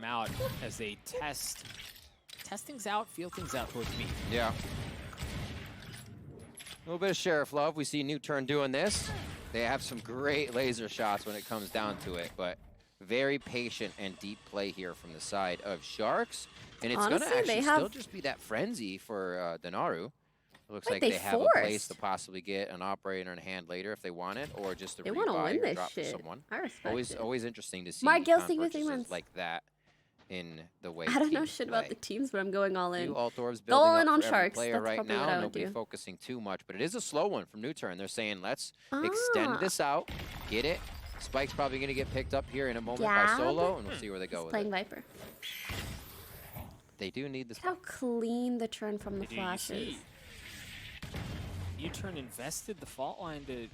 out as they test things out, feel things out towards me. Yeah. A little bit of Sheriff love. We see NUTURN doing this. They have some great laser shots when it comes down to it, but very patient and deep play here from the side of Sharks. And it's going to actually still just be that frenzy for Denaru. It looks like they have a place to possibly get an operator in hand later if they want it, or just a rebuy or drop for someone. I respect it. Always interesting to see purchases like that in the way. I don't know shit about the teams, but I'm going all in. Alt-Orbs Go all building in up on for every Sharks. player That's right probably now. what I would Nobody do. focusing too much, but it is a slow one from NUTURN. They're saying, let's extend this out, get it. Spike's probably going to get picked up here in a moment by Solo, and we'll see where they go with playing it. Viper. They do need this. Look how clean the turn from the flash is. NUTURN invested the fault line to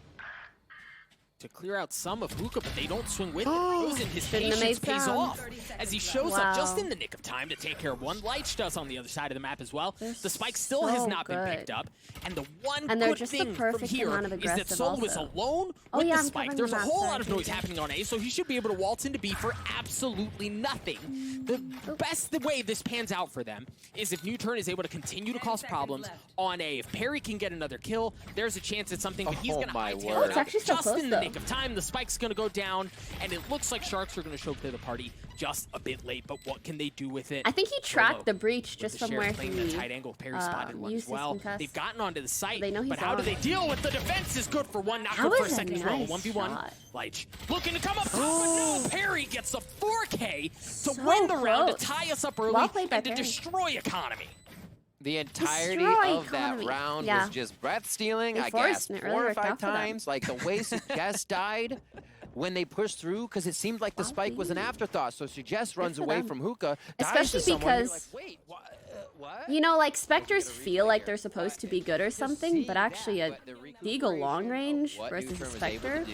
clear out some of Hookah, but they don't swing with it. Frozen, his patience pays off as he shows up just in the nick of time to take care of one. Leitch does on the other side of the map as well. The spike still has not been picked up, and the one good thing from here is that Solo is alone with the spike. There's a whole lot of noise happening on A, so he should be able to waltz into B for absolutely nothing. The best way this pans out for them is if NUTURN is able to continue to cause problems on A. If Perry can get another kill, there's a chance at something, but he's going to hightail it out just in the nick of time. The spike's going to go down, and it looks like Sharks are going to show up to the party just a bit late, but what can they do with it? I think he tracked the breach just from where he that tight angle. Perry spotted one as well. They've gotten onto the site, but how do they deal with the defense? Is good for one, not good for a second as well. 1v1. Leitch looking to come up top, but no! Perry gets a 4K to win the round, to tie us up early, and to destroy economy. The entirety of that round was just breath stealing, I guess, 4 or 5 times. Like the way Suggest died when they pushed through, because it seemed like the spike was an afterthought. So Suggest runs away from Hookah, especially because, like, wait, what? You know, like Spectres feel like they're supposed to be good or something, but actually a Deagle long range versus a Spectre,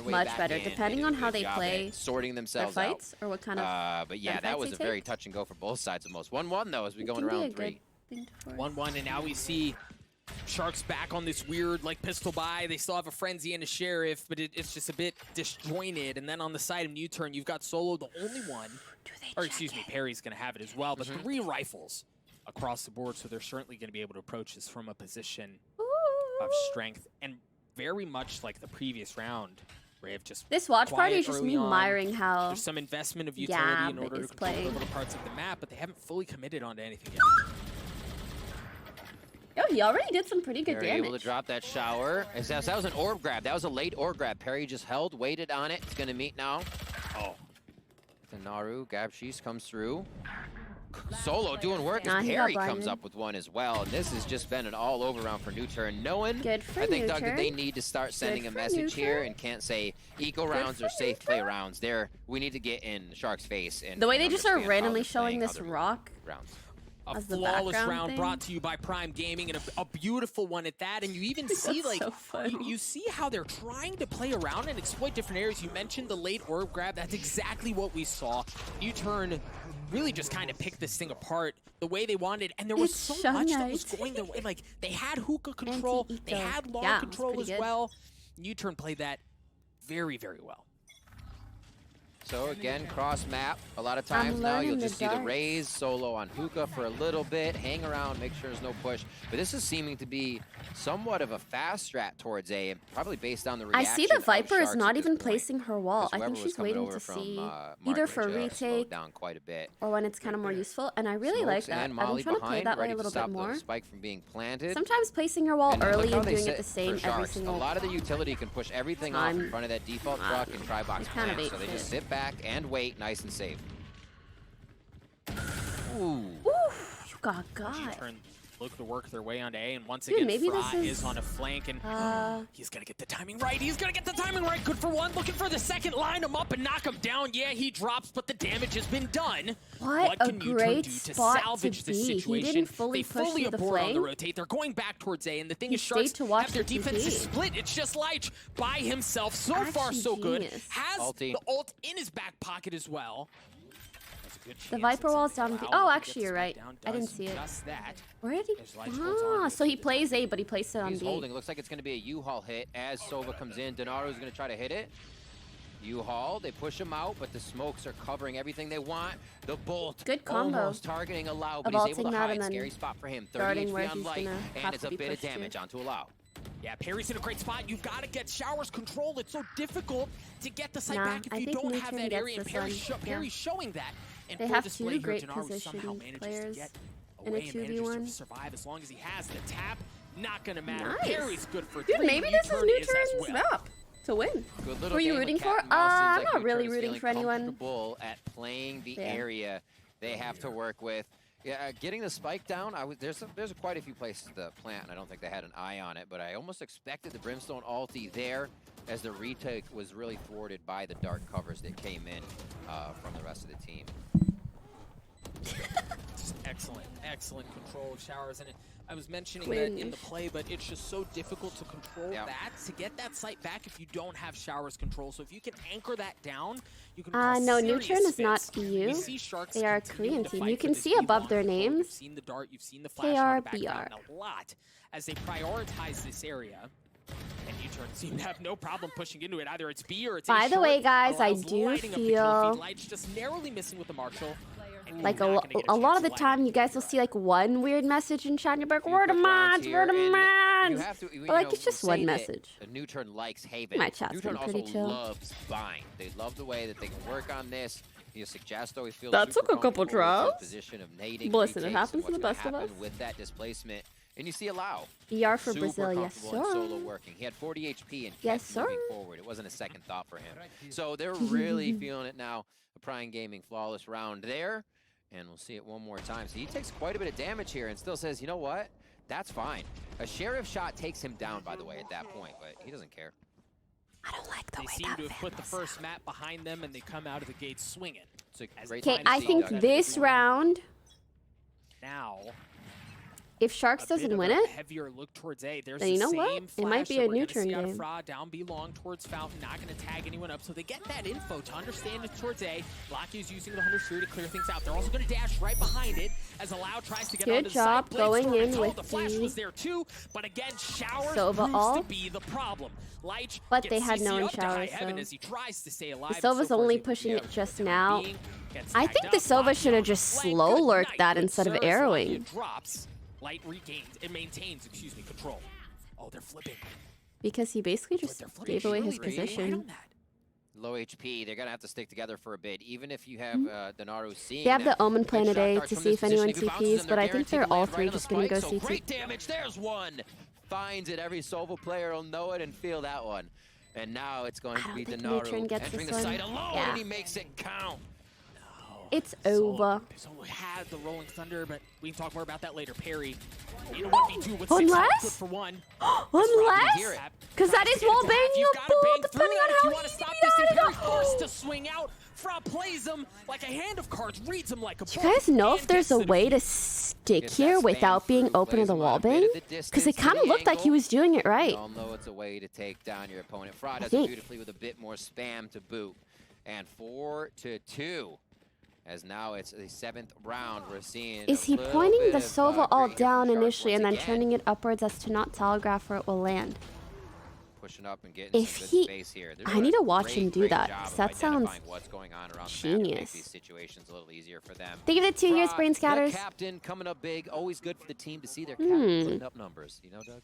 much better, depending on how they play sorting themselves their fights or what kind of. But yeah, that was a very touch and go for both sides almost. 1-1 though as we go in round 3. 1-1, and now we see Sharks back on this weird, like, pistol buy. They still have a Frenzy and a Sheriff, but it's just a bit disjointed. And then on the side of NUTURN, you've got Solo, the only one. Or, excuse me, Perry's going to have it as well. But 3 rifles across the board, so they're certainly going to be able to approach this from a position of strength. And very much like the previous round, Rave just this watch party is just me admiring how there's some investment of utility in order to control the little parts of the map, but they haven't fully committed onto anything yet. Oh, he already did some pretty good damage. Able to drop that shower. That was an orb grab. That was a late orb grab. Perry just held, waited on it. It's going to meet now. Oh. Denaru, Gabshis comes through. Solo doing work as Perry comes up with one as well. And this has just been an all-over round for NUTURN. Knowing, I think, Doug, that they need to start sending a message here and can't say eco rounds or safe play rounds. We need to get in Shark's face. And the way they just are randomly showing this rock rounds. A flawless round brought to you by Prime Gaming, and a beautiful one at that. And you even see, like, you see how they're trying to play around and exploit different areas. You mentioned the late orb grab. That's exactly what we saw. NUTURN really just kind of picked this thing apart the way they wanted, and there was so much that was going their way. Like, they had hookah control, they had long control as well. NUTURN played that very, very well. So again, cross map. A lot of times now you'll just see the raise, Solo on hookah for a little bit, hang around, make sure there's no push. But this is seeming to be somewhat of a fast strat towards A, probably based on the reaction. I see the Viper is not even placing her wall. I think she's waiting to see either for retake down quite a bit, or when it's kind of more useful. And I really like that. I've been trying to play that way a little bit more. Spike from being planted. Sometimes placing your wall early and doing it the same every single. A lot of the utility can push everything off in front of that default truck and try box plant. So they just sit back and wait. Nice and safe. Ooh. God. Look to work their way onto A, and once again, Fra is on a flank, and he's gonna get the timing right. He's gonna get the timing right. Good for one. Looking for the second. Line him up and knock him down. Yeah, he drops, but the damage has been done. What can NUTURN do to salvage this situation? He didn't fully push through the flame. On the rotate. They're going back towards A, and the thing is, Sharks have their defense is split. It's just Leitch by himself. So far, so good. Has the ult in his back pocket as well. The Viper wall's down. Oh, actually, you're right. I didn't see it. Where did he? So he plays A, but he placed it on B. He's holding. Looks like it's going to be a U-Haul hit as Sova comes in. Denaru's going to try to hit it. U-Haul, they push him out, but the smokes are covering everything they want. The bolt Good combo. almost targeting Allow, but Of he's able to ulting that hide. and then Scary spot for him. 30 guarding where HP on he's Light, gonna and have it's to a be bit of pushed to. damage onto Allow. Yeah, Perry's in a great spot. You've got to get Shower's control. It's so difficult to get the site Nah, back if I you think don't have NUTURN that gets area. And this Perry's, one. Perry's showing that. And They full have display two here, great Denaru somehow positioned manages players to get in a away and manages 2v1. to survive as long as he has the tap. Not gonna matter. Nice. Perry's good for Dude, 3. maybe this is NUTURN as NUTURN's well. map to win. Good Who little are you game of rooting cat for? and mouse. Seems I'm like not really NUTURN's rooting feeling for anyone. comfortable at playing the Yeah. area they have to work with. Yeah, getting the spike down, there's quite a few places to plant, and I don't think they had an eye on it, but I almost expected the Brimstone ulti there as the retake was really thwarted by the dark covers that came in from the rest of the team. Just excellent control of Showers, and I was mentioning that in the play, but it's just so difficult to control that, to get that site back if you don't have Showers control. So if you can anchor that down, you can cause No, serious NUTURN is not fits. EU. We see Sharks They are a continuing Korean to team. fight You for can this see above B1 their control. names. You've seen the dart, you've seen the flash on the background KRBR. a lot as they prioritize this area. And NUTURN seem to have no problem pushing into it. Either it's B or it's A By the short. way, guys, I Allows do lighting up the kill feel feed. Light's just narrowly missing with the Marshall. and like you're not gonna get a lot chance of the to light time, it. you guys will see like one weird message in chat, and you're like, Few "Word of quick rounds mods, here, word of and you mods." have to, you But like, know, it's just say one that message. NUTURN likes Haven. My chat's NUTURN been pretty also chill. loves Bind. They love the way that they can work on this. You suggest always feels That super took a couple comfortable with tries. his position of nading, Listen, it retakes, happens and to the what's best of gonna us. happen with that displacement. And you see Allow. BR for Super Brazil, yes comfortable in solo sir. working. He had 40 HP and Yes, kept moving sir. forward. It wasn't a second thought for him. So they're really feeling it now. A Prime Gaming flawless round there. And we'll see it one more time. So he takes quite a bit of damage here and still says, you know what? That's fine. A Sheriff shot takes him down, by the way, at that point, but he doesn't care. I don't like the They way seem that to have put the Vandal first map behind them, and they come out of the gate swinging. It's a As great Okay, time to I see think Doug. this round, Now, if Sharks a bit doesn't of win a it, heavier look towards A. There's then the you know what? same It might flash be that a we're gonna NUTURN see out of game. Fra, down B long towards Fountain, not going to tag anyone up. So they get that info to understand it's towards A. Laski is using the 100 Shrew to clear things out. They're also going to dash right behind it as Allow tries to get Good onto the job side. going Bladestorm, in I told with the flash the was there too, but again, Showers Sova proves to ult. be the problem. Light But gets they had no CC in up to high Showers, heaven so- as he tries to stay alive. The Sova's only pushing it just now. I think the Sova should have just slow lurked that instead of arrowing. Drops. Light regains, it maintains, excuse me, control. Oh, they're flipping. Because he basically just They're flipping. gave away his Surely they're right position. on that. Low HP, they're gonna have to stick together for a bit. Even if you have Denaru seeing They have the that, Omen plan quick shot today darts to from see this if anyone position. If he bounces TPs, in, but I think guaranteed they're to all land three right on the just gonna go spike. So CT. great damage, there's one. Finds it, every Sova player will know it and feel that one. And now it's going I to don't be think Denaru NUTURN gets entering this the one. site alone, Yeah. and he makes it count. It's over. So we had the Rolling Thunder, but we can talk more about that later. Perry, in a 1v2 with 6 Unless- good for 1. Unless, because that is wall banging You've a gotta bull, bang through depending that on if you how want to easy stop the this thing. Perry area forced is. to swing out. Fra plays him like a hand of cards, reads him like a Do you guys know if there's a way to stick Gets here that without spam being through, open to plays the him wall out a bit bang? of the Because it distance to kind of the looked like he angle. was doing it We right. all know it's a way to take down your opponent. Fra does it think. beautifully with a bit more spam to boot. And 4-2. As now it's the 7th round, we're seeing Is a he little pointing bit the of, Sova great all hit from down Sharks initially and once then again. turning it upwards as to not telegraph where it will land? Pushing up and getting If some good he- space here. They're I doing need a to watch him do great that, job 'cause of that sounds identifying what's going on around the map to make genius. these situations a little easier for them. They give it 2 years, Fra, brain the scatters. captain coming up big, always good for the team to see their captain putting up numbers. You know, Doug?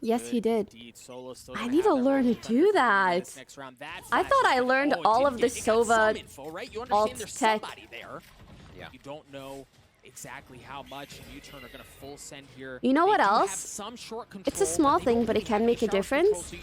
Yes, he did. Indeed, Solo still I gonna need have to that learn Rolling to Thunder do coming in that. this next round. That I flash thought I is- learned oh, it all didn't of the get it. It got some Sova info, right? You alt understand there's tech. somebody there. Yeah. You don't know exactly how much, and NUTURN are going to full send here. You know They what do have else? some short It's a control, small but they thing, don't but it really can have make a any shower control, difference. so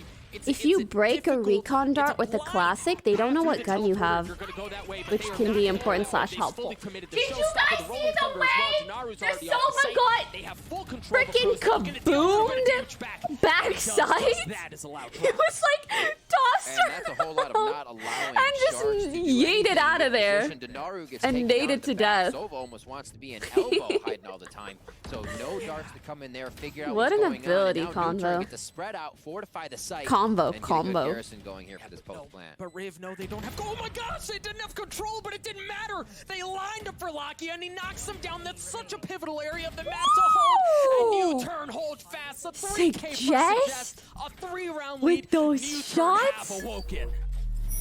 If you break a recon it's dart with a blind classic, they don't know path what through gun the you teleporter. have, You're gonna go that way, but which they are can not be gonna important go. slash They've helpful. fully committed to Did you showstopper guys the see Rolling the Thunder as way well. Denaru's the already off Sova site. got They have full control of the freaking Cruise. They're gonna deal a little bit of kaboomed damage back. It does backside? just that is allowed. It was like tossed And that's a whole lot of not allowing and just Sharks to do yeeted anything out in of there position. Denaru gets and taken down naded at the to back. death. Sova almost wants to be an elbow hiding all the time. So no darts to come in there, figure out What what's an going ability on. And now NUTURN combo. get to spread out, fortify the site. Combo, and get a good combo. garrison going here for this post plant. But Riv, no, they don't have. Oh my gosh, they didn't have control, but it didn't matter. They lined up for Laski, and he knocks them down. That's such a pivotal area of the map to hold. And NUTURN hold fast. A 3K Suggest a 3-round with lead. those NUTURN shots? have awoken.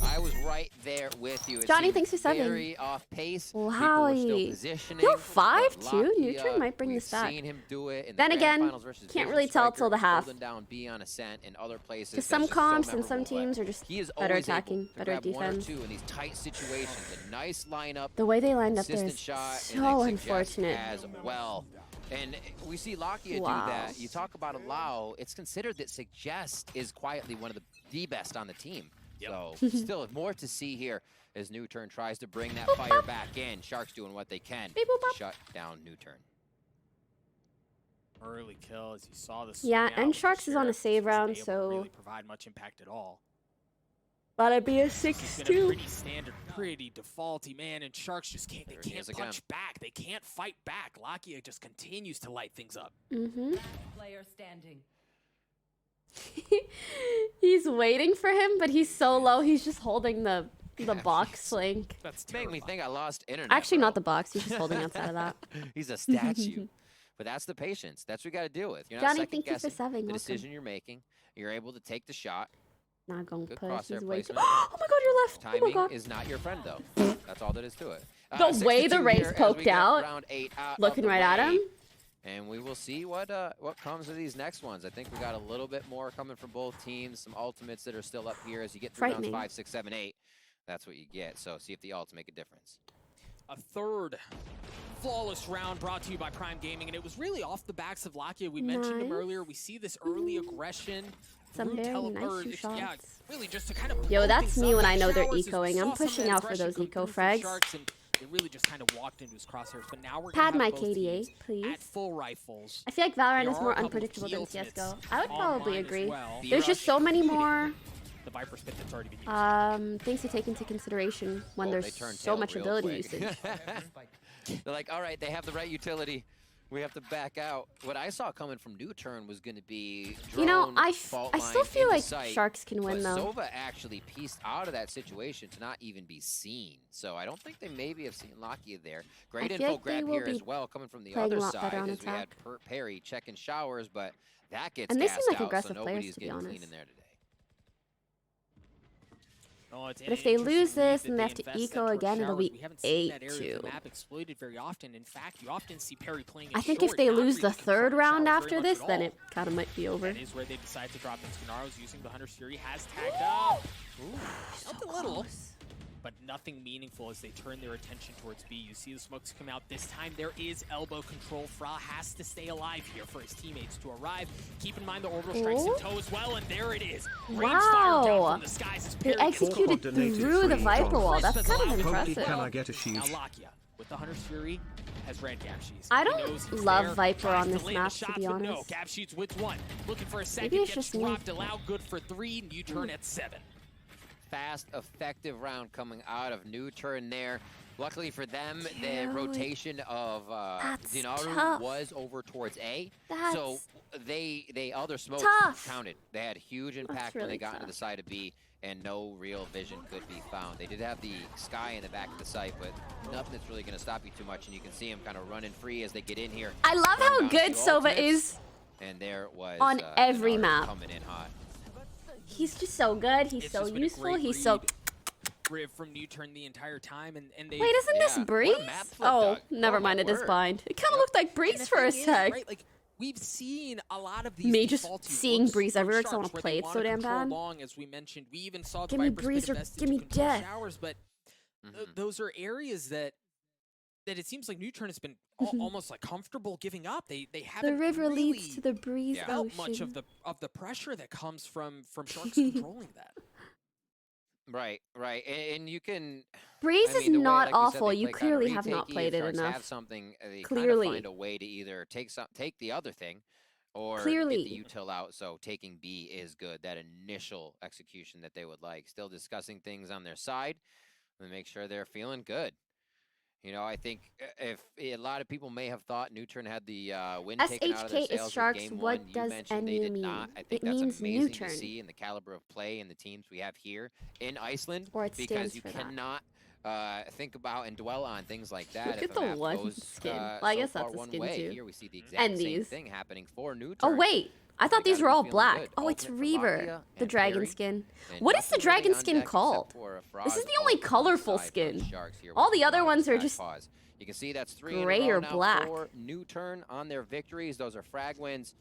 I was right there with you. Johnny, thanks for subbing. Very off pace. Wowie. Yo, 5-2. NUTURN might bring this back. Seen him do it in Then the again, Finals versus can't Vision really tell Striker, till the half. holding down B on Ascent and other places. Because some That's just comps so and some memorable, teams are just he is better always able attacking, to better grab one or defense. two in these tight situations. A nice lineup. The way they lined up there Consistent is shot so and unfortunate. as well. And we see Lakia Wow. do that. You talk about allow. It's considered that Suggest is quietly one of the best on the team. So still more to see here as NUTURN tries to bring that fire back in. Sharks doing what they can to shut down NUTURN. Early kill, as you saw this. Yeah, and Sharks is on a save round, so really provide much impact at all. that'd be a It's been a 6-2. pretty standard, pretty defaulty, man, and Sharks just can't. They can't punch back. They can't fight back. Lakia just continues to light things up. Mm-hmm. Player standing. He's waiting for him, but he's so low. He's just holding the box link. That's Make me think I lost internet. Actually, bro. not the box. He's just holding outside of that. He's a statue. But that's the patience. That's what we got to deal with. You're not Johnny, thank you for second-guessing subbing. the Welcome. decision you're making. You're able to take the shot. Not going Good to push. crosshair He's way too. placement. Oh my god, you're left. Oh my Timing god. is not your friend, though. That's all that is to it. The way the 6-2 race here as we poked get out, round 8 out of looking the right at way. him. And we will see what comes of these next ones. I think we got a little bit more coming from both teams. Some ultimates that are still up here as you get through rounds Frightening. 5, 6, 7, 8. That's what you get. So see if the ults make a difference. A third flawless round brought to you by Prime Gaming, and it was really off the backs of Lakia. We mentioned him Nice. earlier. We see this early aggression. Some through very nice or two it's- shots. Yeah, really just to kind of Yo, blow that's things me up when in I know they're showers as we ecoing. I'm saw some pushing of that out for aggression those come eco through from frags. Sharks, and they really just kind of walked into his crosshairs. But now we're Pad gonna my have both KDA, teams please. at full rifles. I feel like Valorant There is are more a couple of unpredictable key than ultimates CSGO. I would probably online as agree. well. There's just so many including more the Viper spit that's already been used. things to take into consideration when Oh, there's they turned so tail much real ability quick. usage. They're like, all right, they have the right utility. We have to back out. What I saw coming from NUTURN was going to be You know, drone, I fault still line feel into like sight, Sharks can win but though. Sova actually pieced out of that situation to not even be seen. So I don't think they maybe have seen Lakia there. Great I feel info like they grab will here be as well, coming from the playing a other lot side better on as we had attack. Perry checking showers, but that gets And they gassed seem like out, aggressive so players, nobody's to be getting clean honest. in there today. But if they lose this and they have to eco again, it'll be 8-2. Map exploited very often. In fact, you often see Perry playing. I think if they lose the third round after this, then it kind of might be over. That is where they decide to drop in. Scannaro's using the Hunter's Fury, has tagged up. Ooh, helped a little, but nothing meaningful as they turn their attention towards B. You see the smokes come out this time. There is elbow control. Fra has to stay alive here for his teammates to arrive. Keep in mind the orbital strikes in tow as well, and there it is. Range fire down from the skies as They Perry executed through the Viper wall. That's kind of impressive. Can I get a Now sheet? Lakia with the Hunter's Fury has red gap sheets. I He don't knows he's love there, Viper tries on to this land the map, to shots, be but no, honest. gap sheets with one. Looking for a second, Maybe it's gets just me. dropped, allowed good for 3, NUTURN at 7. Fast, effective round coming out of NUTURN there. Luckily for them, the Dude, rotation of that's Zinaru tough. was over towards A. That's So they other smokes tough. counted. They had huge impact when really they got into tough. the side of B, and no real vision could be found. They did have the sky in the back of the site, but nothing that's really going to stop you too much, and you can see them kind of running free as they get in here. I love how Going down good to Sova ultimates, is. And there was on every Zinaru map. coming in hot. He's just so good. He's It's so just been a useful. great He's so. read. Riv from NUTURN the entire time, and they. Wait, isn't this Yeah, what a Breeze? map flip, Oh, Doug. never Oh, mind. my It is word. blind. It kind of looked like And Breeze the for a thing is, sec. right, like, we've seen a lot of these Me just defaulty seeing looks Breeze from everywhere 'cause I Sharks wanna where play they it so wanna damn control bad. long, as we mentioned. We even saw the Give me Viper's been Breeze or invested give to me control death. showers, but Mhm. those are areas that it seems like NUTURN has been almost like comfortable giving up. They The haven't river really leads to the Breeze felt much ocean. of the pressure that comes from Sharks controlling that. Right, right, and you can. Breeze I mean, is the way, not like you said, awful. they You play kinda clearly have not retake-y. played If it Sharks enough. Have something, they Clearly. kind of find a way to either take the other thing, or Clearly. get the util out. So taking B is good. That initial execution that they would like. Still discussing things on their side, and make sure they're feeling good. You know, I think if a lot of people may have thought NUTURN had the win taken out of their SHK is sails with Sharks. game What one, you does mentioned they NU did mean? not. I It think that's means amazing NUTURN. to see in the caliber of play and the teams we have here in Iceland, Or it because stands you for that. cannot think about and dwell on things like that. Look if at a the map one goes, skin. Well, so I guess far that's a one skin way. too. Here we see the And exact same these. thing happening for NUTURN. Oh wait, I thought these were all black. Good. Oh, it's Ultimate for Reaver, Lakia the and dragon Barry. skin. And What is the nothing dragon really on skin deck except called? for a This is frog the only on colorful side for skin. Sharks here All with the other flags ones are back just paws. You can see that's 3 gray in a row or now black. for NUTURN on their victories. Those are frag wins.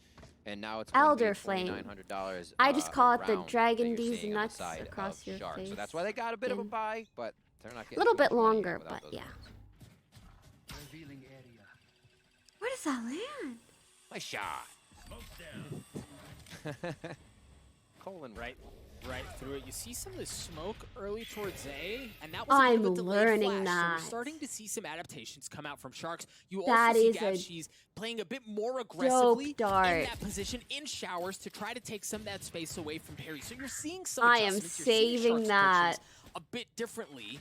And now it's Elder Flame. $2,900. I just call it the round dragon that you're D's seeing on the nuts side across of your Sharks. face. So that's why they got a bit of a Skin. buy, but they're not A getting little too bit much money longer, without but those yeah. wins. Where does that land? Nice shot. Colin Right through it. You see some of the smoke early towards A, and that was a I'm bit of a delayed learning flash. So that. we're starting to see some adaptations come out from Sharks. You That also see is a Gabshe's playing a bit more aggressively in dart. that position in showers to try to take some of that space away from Perry. So you're seeing some I am adjustments. You're seeing saving Sharks' that. approaches a bit differently,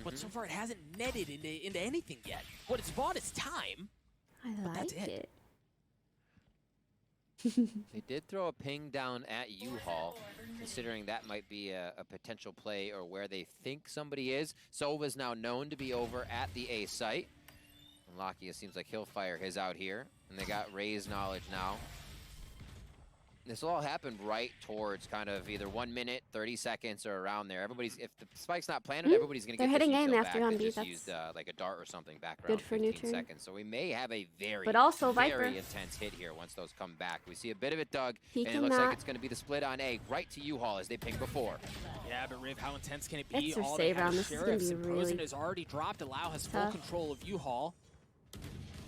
but so far it hasn't netted into anything yet. What it's bought is time. I that's like it. it. They did throw a ping down at U-Haul, considering that might be a potential play or where they think somebody is. Sova's now known to be over at the A site. And Lakia seems like he'll fire his out here. And they got Ray's knowledge now. This will all happen right towards kind of either 1 minute, 30 seconds, or around there. Everybody's, if the spike's not planted, everybody's going to They're get hitting this A and util they have to back go on that B. just That's used like a dart or something back good around for 15 NUTURN. seconds. So we may have a very, But also Viper. very intense hit here once those come back. We see a bit of it dug, He and it looks like cannot- it's going to be the split on A right to U-Haul as they pinged before. Yeah, but Riv, how intense can it be? It's their All save they have round. is This is gonna Sheriffs, be and really Prozen has already dropped. Allow has full tough. control of U-Haul.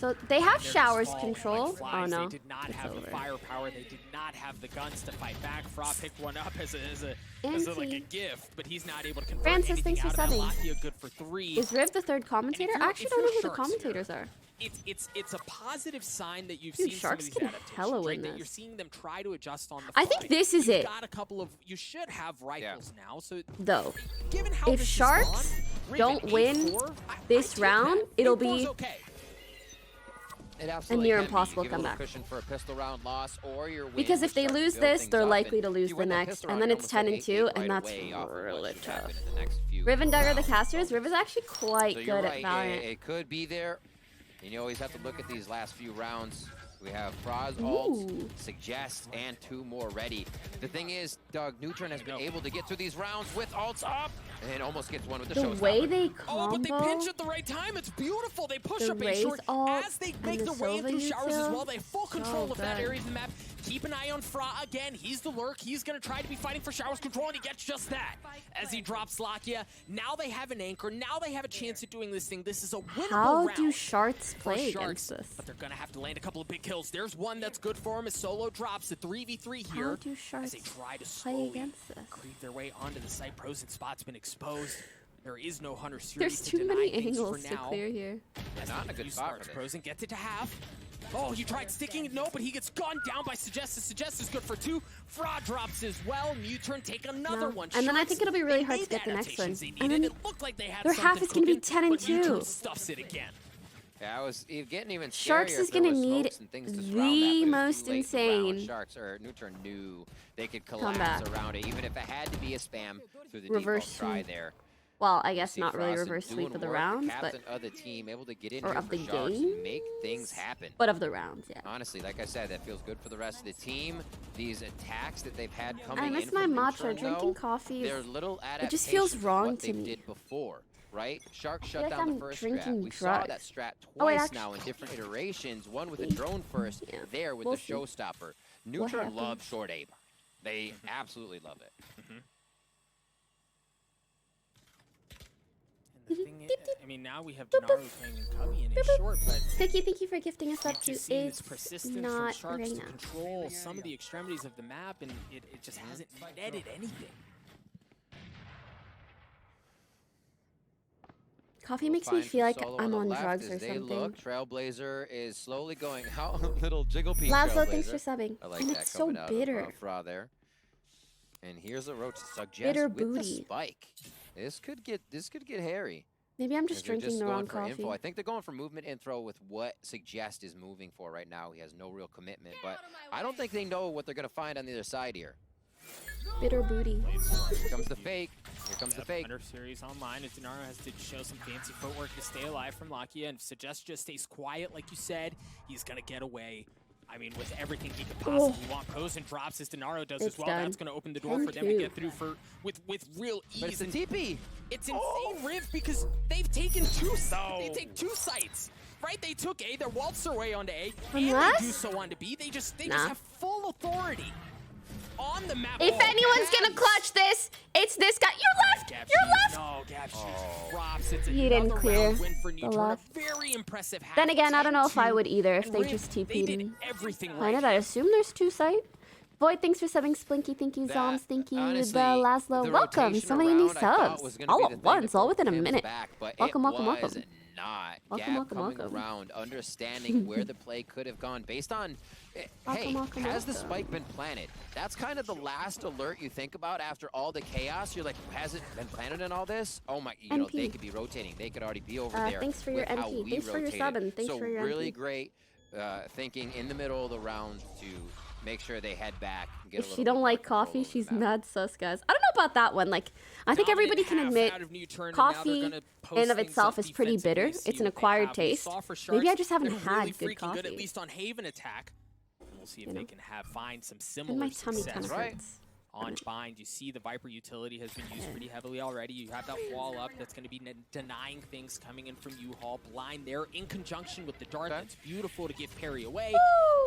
So they have They're showers small, control. like flies. Oh no. They did not It's have the over. firepower. They did not have the guns to fight back. Fra picked one up as like a Anti. gift, but he's not able to convert Francis, anything thanks for out of that. subbing. Lakia good for 3. Is Riv the third commentator? you're- I actually if don't know you're who the Sharks here, commentators are. It's a positive sign that you've Dude, seen Sharks some of can these adaptations, hella right? win That this. you're seeing them try to adjust on the I think fly. this is You've it. got a couple of, you should have rifles now, so Though, given how if this is Sharks gone, don't Riven win 8-4, this I take round, that. it'll 8-4 is be okay. It absolutely near can be. impossible You give a little comeback. cushion for a pistol round loss or your win, because if which they starts to lose build this, things they're up, likely and to if lose you the win that next, pistol and round, then you're it's almost 10 at and 2, 8-8 and right that's away off of what really should tough. happen in the next few Riv and Duggar the rounds. casters. Riv is actually quite So good you're at right, Valorant. it could be there. And you always have to look at these last few rounds. We have Fraz ult, Ooh. Suggest, and 2 more ready. The thing is, Doug, NUTURN has been able to get through these rounds with ults up, and almost gets one with the The showstopper. way they Oh, but they combo, pinch at the right time. It's beautiful. They push The up A Raze short ult as they and make the their way in Sova through showers as util. well. They have full control So of that good. area of the map. Keep an eye on Fra again. He's the lurk. He's going to try to be fighting for showers control, and he gets just that as he drops Lakia. Now they have an anchor. Now they have a chance at doing this thing. This is a winnable How round do Sharks for play Sharks, against this? but they're going to have to land a couple of big kills. There's one that's good for him as Solo drops the 3v3 here. How do As Sharks they try to play slowly against this? creep their way onto the site. Prozen spot's been exposed. There is no Hunter series There's to too deny many things angles for to now. clear here. As Not in a the good few spot for smarts, this. Prozen gets it to half. Oh, he tried sticking it, no, but he gets gunned down by Suggest. Suggest is good for 2. Fra drops as well. NUTURN take another No. one. And then I Sharks, think it'll be really they hard to made get the the next one. adaptations they And needed. then It looked like they had their half something is gonna be cooking, 10 and but NUTURN 2. stuffs it again. Yeah, I was getting even scarier. Sharks is if there gonna was need smokes and things to the surround that, but it was most too late in the round. insane Sharks or NUTURN knew they could comeback. collapse around it, even if it had to be a spam through the Reverse default try sweep. there. Well, I guess See not really Frost reverse doing sweep of the work, rounds, but captain of the team able to get in or here of for the Sharks game. and make things happen. but of the rounds, yeah. Honestly, like I said, that feels good for the rest of the team. These attacks that they've had coming I in miss from my matcha. NUTURN, Drinking though, coffee they're is... little it just feels adaptations of wrong what to they me. did before, right? Sharks I shut feel like down the I'm first drinking strat. We saw that drugs. strat Oh, wait, twice actually- now in different iterations. One with a drone first, Yeah, there with we'll the see. showstopper. What NUTURN happens? love short aim. They absolutely love it. And the thing is, I mean, now we have Denaru playing in Cubby and it's short, but Picky, thank you for gifting us up we've to just seen this It's persistence from Not Sharks Reina. to control some of the extremities of the map, and it just hasn't netted anything. Coffee We'll makes me find feel like Solo I'm the on left drugs as or they something. Look. Trailblazer is slowly going out. Little jiggle peek. Laszlo, thanks for Trailblazer. subbing. I like And that it's so coming out bitter. of Fra there. And here's a roach suggest Bitter with the booty. spike. This could get hairy. Maybe I'm as just they're drinking the going wrong for coffee. info. I think they're going for movement info with what Suggest is moving for right now. He has no real commitment, but I don't think they know what they're going to find on the other side here. Bitter booty. Here comes the fake. Here comes the fake. Hunter series online, as Denaru has to show some fancy footwork to stay alive from Lakia, and Suggest just stays quiet, like you said. He's gonna get away. I mean, with everything he could possibly want, poised drops as Denaro does as well. Done. That's going to open the door for them to get through with real ease. But it's a TP. It's insane, Riv, because they've taken They take 2 sites, right? They took A, they waltzed their way onto A, and they do so onto B. They just have full authority on the map. If anyone's gonna clutch this, it's this guy. You're left! You're left! No, Gabshees drops. It's He didn't clear win for the NUTURN. left. Very impressive half. Then again, I don't know if I would either if And they Riv, just they did TP'd. everything Why not? right. I assume there's 2 site. Void, thanks for subbing. Splinky, thank you. Zombs, thank you. Honestly, Laszlo, the welcome. rotation So many new around, I thought, subs. was gonna be All the at thing to once, all pull within a Tim's minute. back, but Welcome, it welcome, was welcome. not. Welcome, Gab welcome, coming welcome. around, understanding where the play could have gone based on, hey, welcome, has the welcome. spike been planted? That's kind of the last alert you think about after all the chaos. You're like, has it been planted in all this? Oh my, you know, they could be rotating. They could already be over there. Thanks for your with how MP. we Thanks for your rotated. sub and thanks so for your really MP. great thinking in the middle of the round to make sure they head back. And get a If little she bit don't more like control coffee, over the she's map. mad sus, guys. I don't know about that one. Like, I think everybody can admit coffee in of itself is pretty bitter. It's an acquired taste. Maybe I just haven't had good coffee. Good, at least on Haven attack. We'll see if they can find some And similar my tummy success. kind of hurts. On bind, you see the Viper utility has been used pretty heavily already. You have that wall up that's going to be denying things coming in from U-Haul. Blind there in conjunction with the dart. That's beautiful to get Perry away,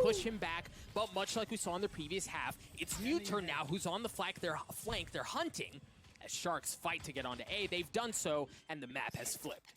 push him back. But much like we saw in the previous half, it's NUTURN now who's on the flank. They're hunting as Sharks fight to get onto A. They've done so, and the map has flipped.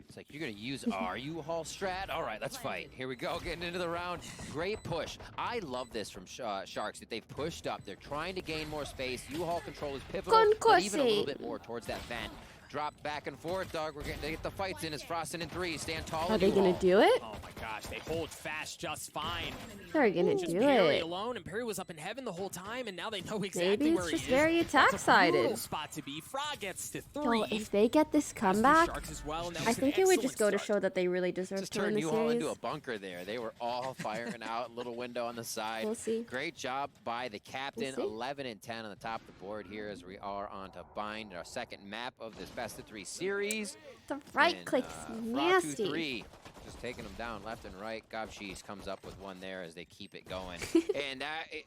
It's like, you're going to use our U-Haul strat? All right, let's fight. Here we go, getting into the round. Great push. I love this from Sharks, that they've pushed up. They're trying to gain more space. U-Haul control is pivotal, but even a little bit more towards that vent. Drop back and forth, dog. We're getting to get the fights in. Is Frostin' in 3. Stand tall. Are they going to do it? Oh my gosh, they hold fast just fine. They're going to do Perry it. alone, and Perry was up in heaven the whole time, and now they know exactly Maybe where it's he just is. very attack-sided. Spot to be. Frog gets to 3. Yo, if they get this comeback, Well, I think it would just go to show that they really deserve just to win turn the U-Haul series. into a bunker there. They were all firing out. Little window on the side. We'll see. Great job by the captain. We'll see. 11 and 10 on the top of the board here as we are on to bind our second map of this best of 3 series. The right And, click's Frog 2-3, nasty. just taking them down left and right. Gabshees comes up with one there as they keep it going. And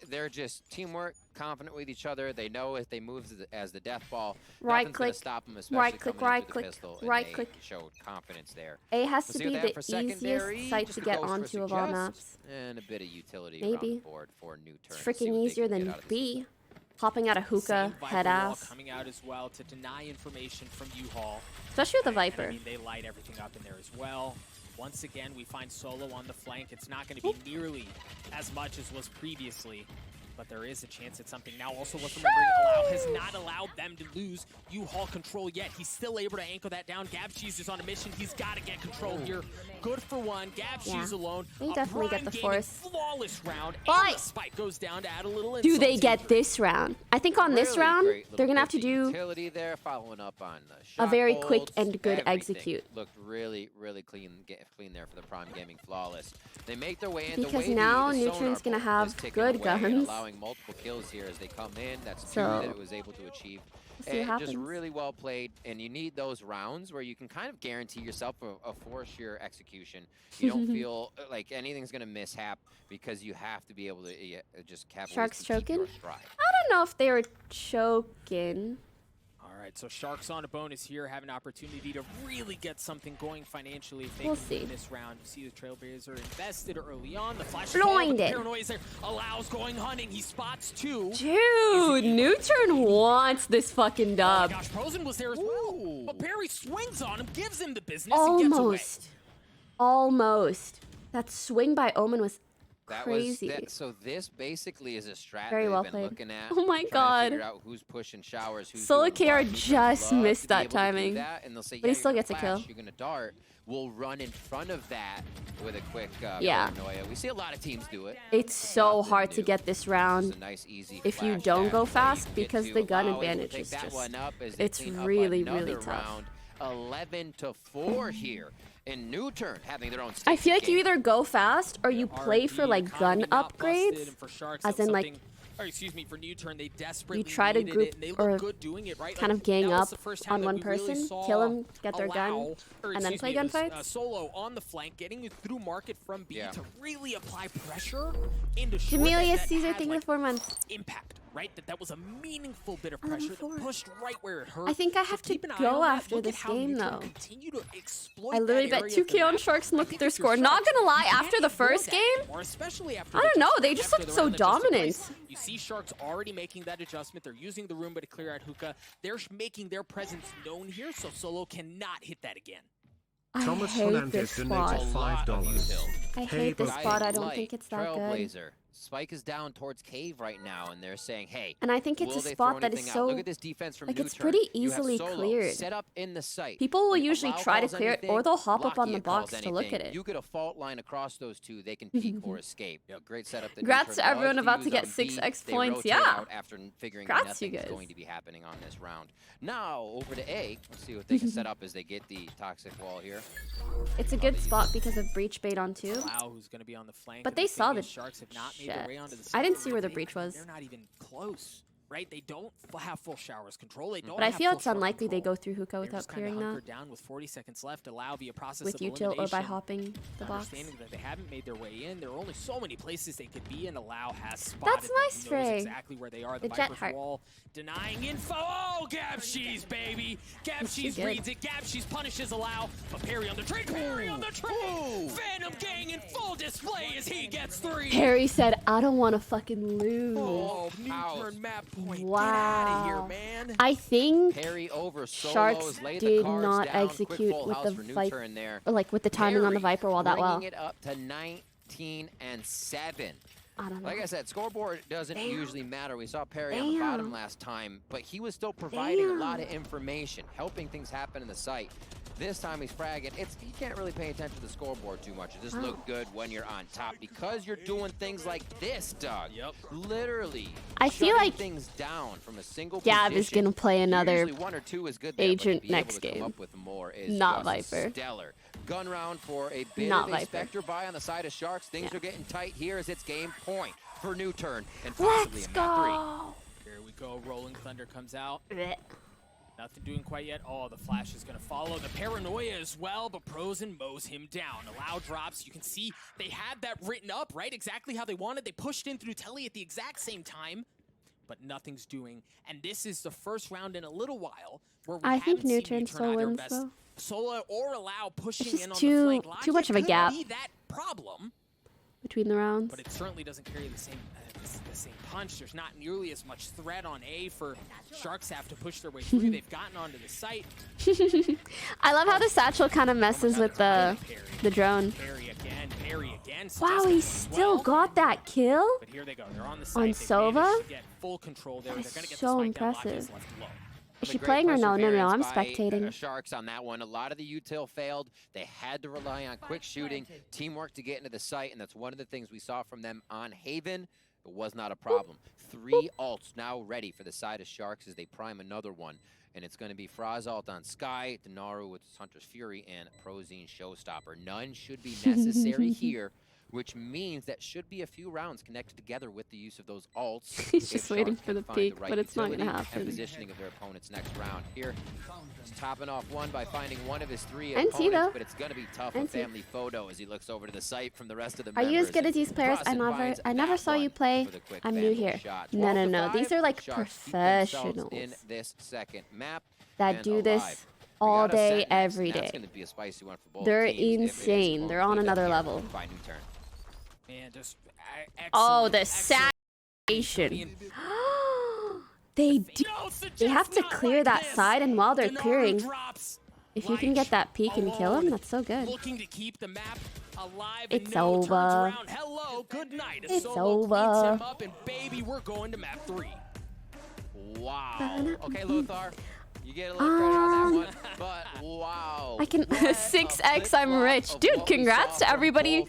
they're just teamwork, confident with each other. They know if they move as the death ball, Right nothing's click, gonna stop them, especially right click, coming in right through click, the pistol, and right they click. showed confidence there. A has We'll to see be what they have the for secondary. easiest site Just to get goes for onto of all suggest, maps. and a bit of utility around Maybe. the board for NUTURN. It's See what freaking they easier can get than out of this. B. Hopping out of hookah, Same head Viper wall ass. coming out as well to deny information from U-Haul. Especially with the And, I Viper. mean, they light everything up in there as well. Once again, we find Solo on the flank. It's not going to be nearly as much as was previously, but there is a chance at something. Now, also worth remembering, Allow has not allowed them to lose U-Haul control yet. He's still able to anchor that down. Gabshees is on a mission. He's got to get control here. Good for one. Gabshees alone. They definitely get the force. Flawless round. But And the spike goes down to add a little do they insult get to it. this round? I think on this Really round, great they're little going to have to bit of do utility there, following up on the a shot very quick holds, and good everything execute. Looked really, really clean there for the Prime Gaming Flawless. They make their way in. Because the way now the NUTURN's sonar gonna bolt have is ticking good away and guns. allowing multiple kills here as they come in. That's 2 So, that it was able to achieve. we'll see what And just happens. really well played, and you need those rounds where you can kind of guarantee yourself a 4-sheer execution. You don't feel like anything's going to mishap because you have to be able to just capitalize Sharks and keep choking? your stride. I don't know if they were choking. All right, so Sharks on a bonus here have an opportunity to really get something going financially if they We'll can see. win this round. You see the Trailblazer invested early on. The flash Blinded. paranoia is there. Allows going hunting. He spots 2. Dude, NUTURN wants this fucking Oh dub. my gosh, Frozen was there as well. But Perry swings on him, gives him the business, and gets away. Almost. Almost. That swing by Omen was That crazy. was so. This basically is a strat Very they've well been played. looking at. Oh my trying to God. figure out who's pushing showers, who's Solo doing KR what. NUTURN just love missed to be that able to do timing. that, and they'll say, But he yeah, still you're gets a gonna kill. flash, You're gonna dart. We'll run in front of that with a quick Yeah. paranoia. We see a lot of teams do it. It's so Nothing hard to new. get this Just round. a nice, easy If you flash don't back go that you fast, can get because to. the gun Wow, able to advantage take is that just- one up as they it's clean up really, another really tough. round. 11-4 here. And NUTURN having their own. I feel like you game. either go fast or you play for like gun Economy not busted, upgrades, and for Sharks, as that's in like something or excuse me, for NUTURN, they desperately try to needed group it, and they or look good doing it, right? kind Like, of gang that was up the first time on that one we really person, saw kill them, get their gun, Allow, or and then excuse play me, it was, gunfights. Solo on the flank, getting through market from B to really apply pressure into short. Jamelia that Caesar, had, thank you like, for 4 months. impact, right? That was a meaningful bit of pressure that pushed right where it hurt. I think I have to go after this game, though. I literally bet 2K on Sharks and look at their score. Not gonna lie, after the first game, I don't know, they just looked so dominant. You see Sharks already making that adjustment. They're using the Roomba to clear out hookah. They're making their presence known here, so Solo cannot hit that again. I hate this spot. I hate this spot. I don't think it's that good. Spike is down towards cave right now, and they're saying, "Hey." And I think it's a spot that is so look at this defense from like NUTURN. it's pretty easily cleared. Set up in the site. People will usually try to clear it, or they'll hop up on the box to look at it. You get a fault line across those two, they can peek or escape. Great setup. Congrats to everyone about to get 6x points. Yeah. After figuring Congrats, nothing you is guys. going to be happening on this round. Now over to A. Let's see what they can set up as they get the toxic wall here. It's a good spot because of breach bait on 2. Wow, who's going to be on the flank? But they saw the Sharks have not made their way onto the I didn't see where the breach was. They're not even close, right? They don't have full showers control. They don't. But I feel it's unlikely they go through hookah without clearing that. Down with 40 seconds left, allow via process with of util or by elimination. hopping the box. Understanding that they haven't made their way in, there are only so many places they could be, and allow has spotted. That's nice, them. He knows Frey. exactly where they are. The Viper's jet heart. wall, denying info. Oh, Gabshees, baby. Gabshees reads it. Gabshees punishes allow. But Perry on the trade. Perry on the trade. Phantom Gang in full display as he gets 3. Perry said, "I don't want to fucking lose." Oh, NUTURN map point. Wow. Get out of here, man. I think Perry over Sharks did not execute with the Viper, or like with the timing on the Viper wall that well. Bringing it up to 19 and 7. I don't know. Like I said, scoreboard doesn't usually matter. We saw Perry on the bottom last time, but he was still providing a lot of information, helping things happen in the site. This time he's fragging. He can't really pay attention to the scoreboard too much. It just looks good when you're on top because you're doing things like this, Doug. Yep. Literally. I feel like things down from a single Gab position. is gonna play another Usually 1 or 2 is good there, agent but to be next able to game. come up with more is Not just Viper. stellar. Gun round for a bit Not of a Viper. Spectre buy on the side of Sharks. Things are getting tight here as it's game point for NUTURN and possibly Let's a map 3. go. Here we go. Rolling Thunder comes out. Blech. Nothing doing quite yet. Oh, the flash is going to follow. The paranoia as well, but Prozen mows him down. Allow drops. You can see they had that written up, right? Exactly how they wanted. They pushed in through Telly at the exact same time, but nothing's doing. And this is the first round in a little while where we I think haven't seen NUTURN still either wins, best though. Solo or Allow pushing It's just in on too- the flank. too Logic much of a could gap. be that problem, Between the rounds. but it certainly doesn't carry the same punch. There's not nearly as much threat on A for Sharks have to push their way through. They've gotten onto the site. I love how the satchel kind of messes with the drone. Parry again. Wow, he still got that kill? But here they go. They're on the On site. They've Sova? managed to get full control there. They're That's gonna get so the spike down. Lock impressive. is left low. Is she playing or no? No, no, I'm spectating. Sharks on that one. A lot of the util failed. They had to rely on quick shooting, teamwork to get into the site, and that's one of the things we saw from them on Haven. It was not a problem. 3 ults now ready for the side of Sharks as they prime another one. And it's going to be Fraz ult on Sky, Denaru with Hunter's Fury, and Prozine Showstopper. None should be necessary here, which means that should be a few rounds connected together with the use of those ults. He's just waiting for the peak, but it's not going to happen. And positioning of their opponents next round. Here, he's topping off one by finding one of his 3 NT opponents, though. but it's going to be tough. A family photo as he looks over to the site from the rest of the Are members. you as good as these players? I never saw you play. I'm new here. No, no, no. These are like professionals in this second map that do this all day, every day. They're insane. They're on another level. Man, just Oh, the saturation. They have to clear that side, and while they're clearing, if you can get that peek and kill him, that's so good. Looking to keep the map alive. It's over. Hello, good night. It's Solo over. cleans him up, and baby, we're going to map 3. Wow. Okay, Lothar. You get a little credit on that one, but wow. I can 6x. I'm rich, dude. Congrats to everybody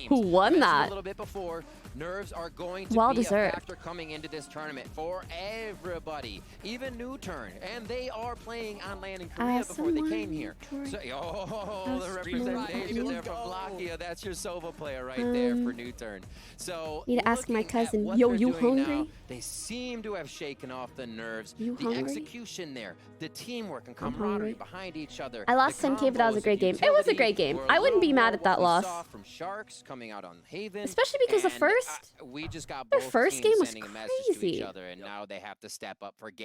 who won that. A little bit before, Nerves are going to Well be deserved. a factor coming into this tournament for everybody, even NUTURN, and they are playing on land in Korea before they came here. So, the representation there from Lakia, that's your Sova player right there for NUTURN. So need to ask my cousin, yo, you hungry? Now, they seem to have shaken off the nerves. You the hungry? execution there, the teamwork and camaraderie behind each other. I lost 10K, but that was a great game. It was a great game. I wouldn't be mad at that loss. From Sharks coming out on Haven, especially because the first we just got their both first teams game was sending a message to each crazy. other, and now they have to step up for game.